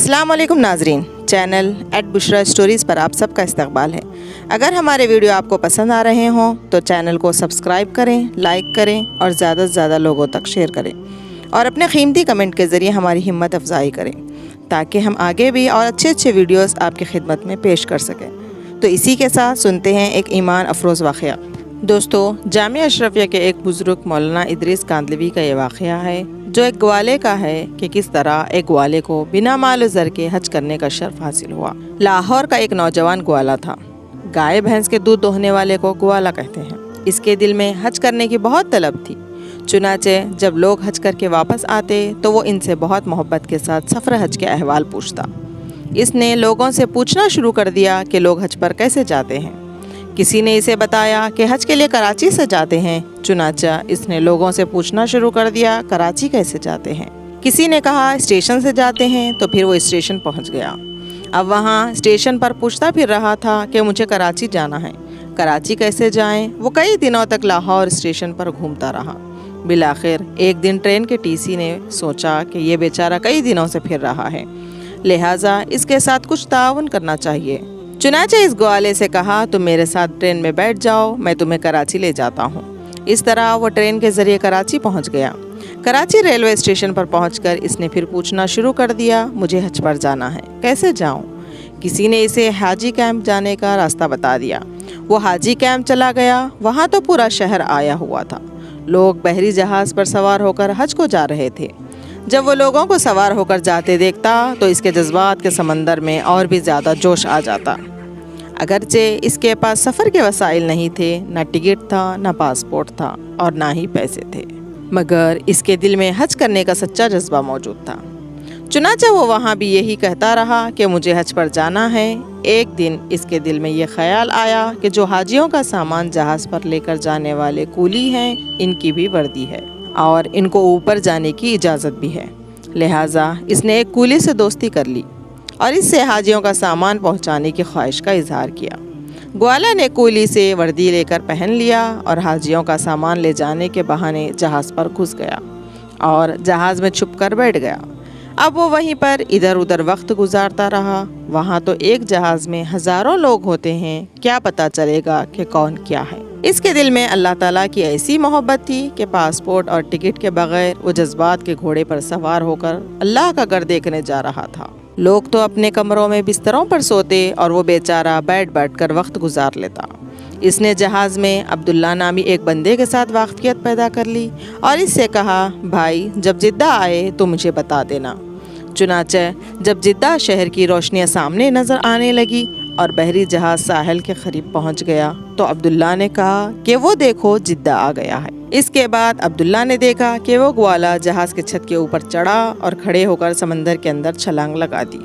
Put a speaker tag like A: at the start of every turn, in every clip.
A: अस्सलाम वालेकुम नाजरीन, चैनल @बुशरा स्टोरीज़ पर आप सबका इस्तकबाल है। अगर हमारे वीडियो आपको पसंद आ रहे हों तो चैनल को सब्सक्राइब करें, लाइक करें और ज़्यादा से ज़्यादा लोगों तक शेयर करें और अपने कीमती कमेंट के ज़रिए हमारी हिम्मत अफजाई करें ताकि हम आगे भी और अच्छे वीडियोस आपकी खिदमत में पेश कर सकें। तो इसी के साथ सुनते हैं एक ईमान अफरोज़ वाक़या। दोस्तों, जामिया अशरफिया के एक बुज़ुर्ग मौलाना इदरीस कांदलवी का ये वाक़या है जो एक ग्वाले का है कि किस तरह एक ग्वाले को बिना माल ज़र के हज करने का शर्फ हासिल हुआ। लाहौर का एक नौजवान ग्वाला था। गाय भैंस के दूध दोहने वाले को ग्वाला कहते हैं। इसके दिल में हज करने की बहुत तलब थी। चुनाचे जब लोग हज करके वापस आते तो वो इनसे बहुत मोहब्बत के साथ सफ़र हज के अहवाल पूछता। इसने लोगों से पूछना शुरू कर दिया कि लोग हज पर कैसे जाते हैं। किसी ने इसे बताया कि हज के लिए कराची से जाते हैं। चुनाचा इसने लोगों से पूछना शुरू कर दिया, कराची कैसे जाते हैं। किसी ने कहा स्टेशन से जाते हैं, तो फिर वो स्टेशन पहुंच गया। अब वहाँ स्टेशन पर पूछता फिर रहा था कि मुझे कराची जाना है, कराची कैसे जाएं। वो कई दिनों तक लाहौर स्टेशन पर घूमता रहा। बिलाखिर एक दिन ट्रेन के टीसी ने सोचा कि ये बेचारा कई दिनों से फिर रहा है, लिहाजा इसके साथ कुछ ताउन करना चाहिए। चुनाचे इस ग्वाले से कहा, तुम मेरे साथ ट्रेन में बैठ जाओ, मैं तुम्हें कराची ले जाता हूँ। इस तरह वो ट्रेन के ज़रिए कराची पहुँच गया। कराची रेलवे स्टेशन पर पहुंचकर इसने फिर पूछना शुरू कर दिया, मुझे हज पर जाना है, कैसे जाऊँ। किसी ने इसे हाजी कैंप जाने का रास्ता बता दिया। वो हाजी कैंप चला गया। वहाँ तो पूरा शहर आया हुआ था। लोग बहरी जहाज़ पर सवार होकर हज को जा रहे थे। जब वो लोगों को सवार होकर जाते देखता तो इसके जज्बात के समंदर में और भी ज़्यादा जोश आ जाता। अगरचे इसके पास सफ़र के वसाइल नहीं थे, न टिकट था, न पासपोर्ट था और ना ही पैसे थे, मगर इसके दिल में हज करने का सच्चा जज्बा मौजूद था। चुनाचा वो वहाँ भी यही कहता रहा कि मुझे हज पर जाना है। एक दिन इसके दिल में ये ख्याल आया कि जो हाजियों का सामान जहाज़ पर लेकर जाने वाले कूली हैं, इनकी भी वर्दी है और इनको ऊपर जाने की इजाज़त भी है। लिहाजा इसने एक कूली से दोस्ती कर ली और इससे हाजियों का सामान पहुंचाने की ख्वाहिश का इजहार किया। ग्वाला ने कूली से वर्दी लेकर पहन लिया और हाजियों का सामान ले जाने के बहाने जहाज़ पर घुस गया और जहाज़ में छुप कर बैठ गया। अब वो वहीं पर इधर उधर वक्त गुजारता रहा। वहाँ तो एक जहाज़ में हज़ारों लोग होते हैं, क्या पता चलेगा कि कौन क्या है। इसके दिल में अल्लाह ताला की ऐसी मोहब्बत थी कि पासपोर्ट और टिकट के बगैर वो जज्बात के घोड़े पर सवार होकर अल्लाह का घर देखने जा रहा था। लोग तो अपने कमरों में बिस्तरों पर सोते और वो बेचारा बैठ कर वक्त गुजार लेता। इसने जहाज़ में अब्दुल्ला नामी एक बंदे के साथ वाक़फ़ियत पैदा कर ली और इससे कहा, भाई जब जिद्दा आए तो मुझे बता देना। चुनाचे जब जिद्दा शहर की रोशनियाँ सामने नज़र आने लगी और बहरी जहाज़ साहिल के करीब पहुँच गया तो अब्दुल्ला ने कहा कि वो देखो जिद्दा आ गया है। इसके बाद अब्दुल्ला ने देखा कि वो ग्वाला जहाज़ के छत के ऊपर चढ़ा और खड़े होकर समंदर के अंदर छलांग लगा दी।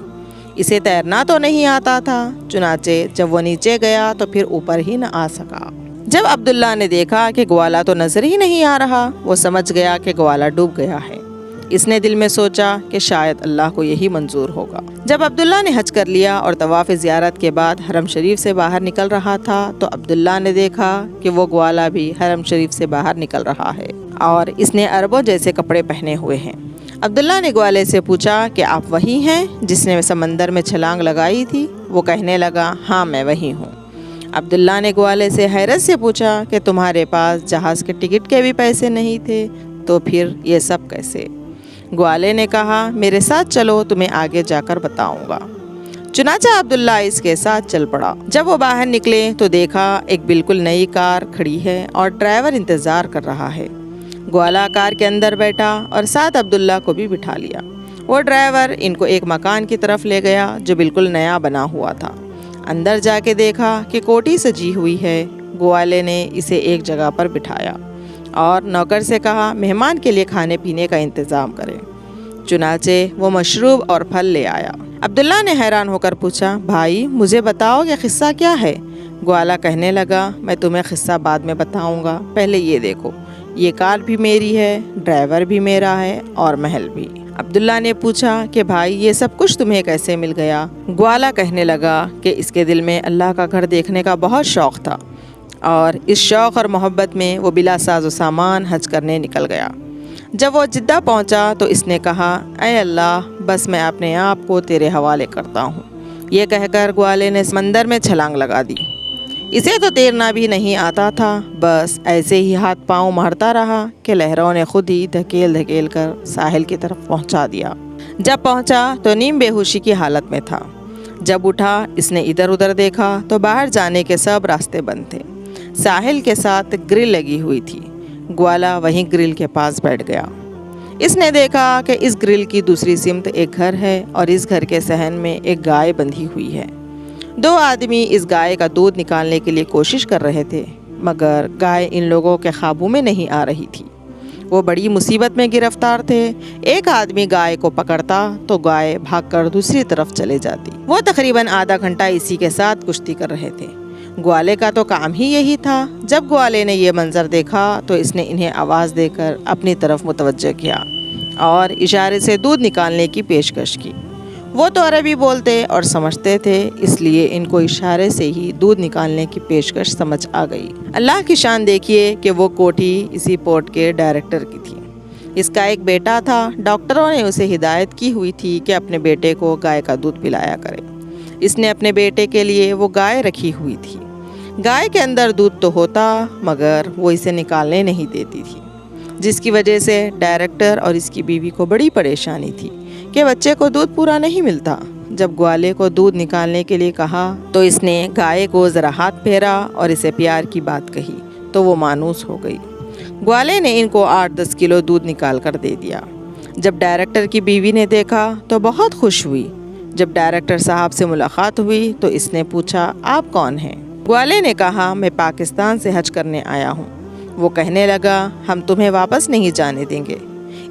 A: इसे तैरना तो नहीं आता था। चुनाचे जब वो नीचे गया तो फिर ऊपर ही न आ सका। जब अब्दुल्ला ने देखा कि ग्वाला तो नजर ही नहीं आ रहा, वो समझ गया कि ग्वाला डूब गया है। इसने दिल में सोचा कि शायद अल्लाह को यही मंजूर होगा। जब अब्दुल्ला ने हज कर लिया और तवाफ़ ज़ियारत के बाद हरम शरीफ से बाहर निकल रहा था तो अब्दुल्ला ने देखा कि वो ग्वाला भी हरम शरीफ से बाहर निकल रहा है और इसने अरबों जैसे कपड़े पहने हुए हैं। अब्दुल्ला ने ग्वाले से पूछा कि आप वही हैं जिसने समंदर में छलांग लगाई थी। वो कहने लगा, हाँ मैं वही हूँ। अब्दुल्ला ने ग्वाले से हैरत से पूछा कि तुम्हारे पास जहाज़ के टिकट के भी पैसे नहीं थे, तो फिर ये सब कैसे। ग्वाले ने कहा, मेरे साथ चलो, तुम्हें आगे जाकर बताऊंगा। चुनाचा अब्दुल्ला इसके साथ चल पड़ा। जब वो बाहर निकले तो देखा एक बिल्कुल नई कार खड़ी है और ड्राइवर इंतज़ार कर रहा है। ग्वाला कार के अंदर बैठा और साथ अब्दुल्ला को भी बिठा लिया। वो ड्राइवर इनको एक मकान की तरफ ले गया जो बिल्कुल नया बना हुआ था। अंदर जाके देखा कि कोठी सजी हुई है। ग्वाले ने इसे एक जगह पर बिठाया और नौकर से कहा, मेहमान के लिए खाने पीने का इंतज़ाम करें। चुनाचे वो मशरूब और फल ले आया। अब्दुल्ला ने हैरान होकर पूछा, भाई मुझे बताओ कि क़िस्सा क्या है। ग्वाला कहने लगा, मैं तुम्हें क़िस्सा बाद में बताऊंगा, पहले ये देखो, ये कार भी मेरी है, ड्राइवर भी मेरा है और महल भी। अब्दुल्ला ने पूछा कि भाई ये सब कुछ तुम्हें कैसे मिल गया। ग्वाला कहने लगा कि इसके दिल में अल्लाह का घर देखने का बहुत शौक़ था और इस शौक़ और मोहब्बत में वो बिला साज़ो सामान हज करने निकल गया। जब वो जिद्दा पहुंचा तो इसने कहा, ऐ अल्लाह, بس میں اپنے آپ کو تیرے حوالے کرتا ہوں۔ یہ کہہ کر گوالے نے سمندر میں چھلانگ لگا دی۔ اسے تو تیرنا بھی نہیں آتا تھا، بس ایسے ہی ہاتھ پاؤں مارتا رہا کہ لہروں نے خود ہی دھکیل دھکیل کر ساحل کی طرف پہنچا دیا۔ جب پہنچا تو نیم بے ہوشی کی حالت میں تھا۔ جب اٹھا اس نے ادھر ادھر دیکھا تو باہر جانے کے سب راستے بند تھے۔ ساحل کے ساتھ گرل لگی ہوئی تھی۔ گوالا وہیں گرل کے پاس بیٹھ گیا۔ اس نے دیکھا کہ اس گرل کی دوسری سمت ایک گھر ہے اور اس گھر کے صحن میں ایک گائے بندھی ہوئی ہے۔ دو آدمی اس گائے کا دودھ نکالنے کے لیے کوشش کر رہے تھے، مگر گائے ان لوگوں کے قابو میں نہیں آ رہی تھی۔ وہ بڑی مصیبت میں گرفتار تھے۔ ایک آدمی گائے کو پکڑتا تو گائے بھاگ کر دوسری طرف چلے جاتی۔ وہ تقریباً آدھا گھنٹہ اسی کے ساتھ کشتی کر رہے تھے۔ گوالے کا تو کام ہی یہی تھا۔ جب گوالے نے یہ منظر دیکھا تو اس نے انہیں آواز دے کر اپنی طرف متوجہ کیا اور اشارے سے دودھ نکالنے کی پیشکش کی۔ وہ تو عربی بولتے اور سمجھتے تھے، اس لیے ان کو اشارے سے ہی دودھ نکالنے کی پیشکش سمجھ آ گئی۔ اللہ کی شان دیکھیے کہ وہ کوٹھی اسی پورٹ کے ڈائریکٹر کی تھی۔ اس کا ایک بیٹا تھا۔ ڈاکٹروں نے اسے ہدایت کی ہوئی تھی کہ اپنے بیٹے کو گائے کا دودھ پلایا کرے۔ اس نے اپنے بیٹے کے لیے وہ گائے رکھی ہوئی تھی۔ گائے کے اندر دودھ تو ہوتا مگر وہ اسے نکالنے نہیں دیتی تھی، جس کی وجہ سے ڈائریکٹر اور اس کی بیوی کو بڑی پریشانی تھی کہ بچے کو دودھ پورا نہیں ملتا۔ جب گوالے کو دودھ نکالنے کے لیے کہا تو اس نے گائے کو ذرا ہاتھ پھیرا اور اسے پیار کی بات کہی تو وہ مانوس ہو گئی۔ گوالے نے ان کو 8-10 کلو دودھ نکال کر دے دیا۔ جب ڈائریکٹر کی بیوی نے دیکھا تو بہت خوش ہوئی۔ جب ڈائریکٹر صاحب سے ملاقات ہوئی تو اس نے پوچھا، آپ کون ہیں؟ گوالے نے کہا، میں پاکستان سے حج کرنے آیا ہوں۔ وہ کہنے لگا، ہم تمہیں واپس نہیں جانے دیں گے۔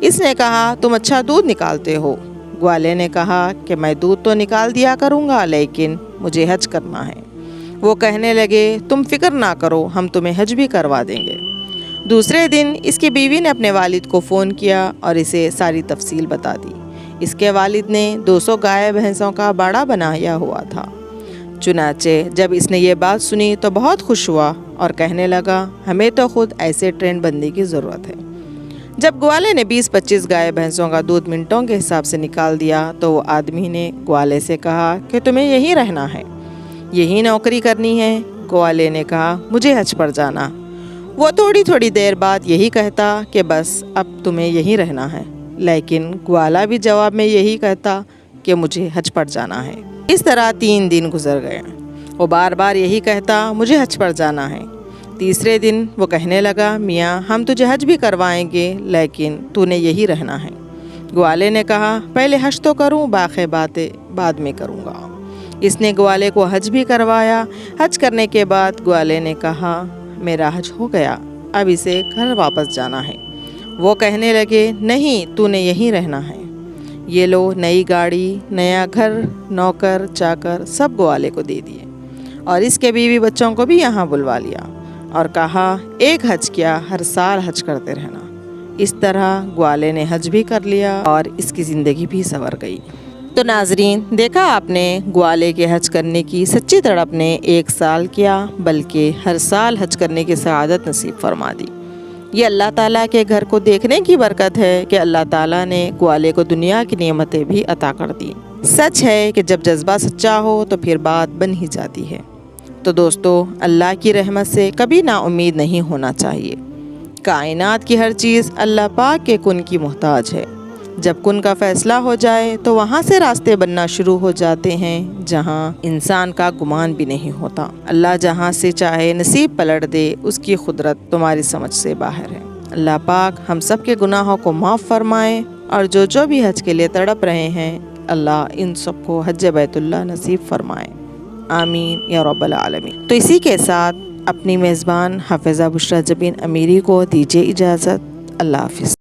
A: اس نے کہا، تم اچھا دودھ نکالتے ہو۔ گوالے نے کہا کہ میں دودھ تو نکال دیا کروں گا لیکن مجھے حج کرنا ہے۔ وہ کہنے لگے، تم فکر نہ کرو، ہم تمہیں حج بھی کروا دیں گے۔ دوسرے دن اس کی بیوی نے اپنے والد کو فون کیا اور اسے ساری تفصیل بتا دی۔ اس کے والد نے 200 گائے بھینسوں کا باڑا بنایا ہوا تھا۔ چنانچہ جب اس نے یہ بات سنی تو بہت خوش ہوا اور کہنے لگا، ہمیں تو خود ایسے ٹرین بندی کی ضرورت ہے۔ جب گوالے نے 20-25 گائے بھینسوں کا دودھ منٹوں کے حساب سے نکال دیا تو وہ آدمی نے گوالے سے کہا کہ تمہیں یہیں رہنا ہے، یہیں نوکری کرنی ہے۔ گوالے نے کہا، مجھے حج پر جانا۔ وہ تھوڑی دیر بعد یہی کہتا کہ بس اب تمہیں یہیں رہنا ہے، لیکن گوالا بھی جواب میں یہی کہتا کہ مجھے حج پر جانا ہے۔ اس طرح 3 دن گزر گئے۔ وہ بار بار یہی کہتا، مجھے حج پر جانا ہے۔ تیسرے دن وہ کہنے لگا، میاں ہم تجھے حج بھی کروائیں گے لیکن تو نے یہی رہنا ہے۔ گوالے نے کہا، پہلے حج تو کروں، باقی باتیں بعد میں کروں گا۔ اس نے گوالے کو حج بھی کروایا۔ حج کرنے کے بعد گوالے نے کہا، میرا حج ہو گیا، اب اسے گھر واپس جانا ہے۔ وہ کہنے لگے، نہیں، تو نے یہیں رہنا ہے۔ یہ لو نئی گاڑی، نیا گھر، نوکر چاکر سب گوالے کو دے دیے اور اس کے بیوی بچوں کو بھی یہاں بلوا لیا اور کہا، ایک حج کیا، ہر سال حج کرتے رہنا۔ اس طرح گوالے نے حج بھی کر لیا اور اس کی زندگی بھی سنور گئی۔ تو ناظرین، دیکھا آپ نے، گوالے کے حج کرنے کی سچی تڑپ نے 1 سال کیا بلکہ ہر سال حج کرنے کی سعادت نصیب فرما دی۔ یہ اللہ تعالیٰ کے گھر کو دیکھنے کی برکت ہے کہ اللہ تعالیٰ نے گوالے کو دنیا کی نعمتیں بھی عطا کر دی۔ سچ ہے کہ جب جذبہ سچا ہو تو پھر بات بن ہی جاتی ہے۔ تو دوستو، اللہ کی رحمت سے کبھی نا امید نہیں ہونا چاہیے۔ کائنات کی ہر چیز اللہ پاک کے کن کی محتاج ہے۔ جب کن کا فیصلہ ہو جائے تو وہاں سے راستے بننا شروع ہو جاتے ہیں جہاں انسان کا گمان بھی نہیں ہوتا۔ اللہ جہاں سے چاہے نصیب پلٹ دے، اس کی قدرت تمہاری سمجھ سے باہر ہے۔ اللہ پاک ہم سب کے گناہوں کو معاف فرمائے اور جو بھی حج کے لیے تڑپ رہے ہیں، اللہ ان سب کو حج بیت اللہ نصیب فرمائے۔ آمین یا رب العالمین۔ تو اسی کے ساتھ اپنی میزبان حافظہ بشریٰ جبین امیری کو دیجیے اجازت۔ اللہ حافظ۔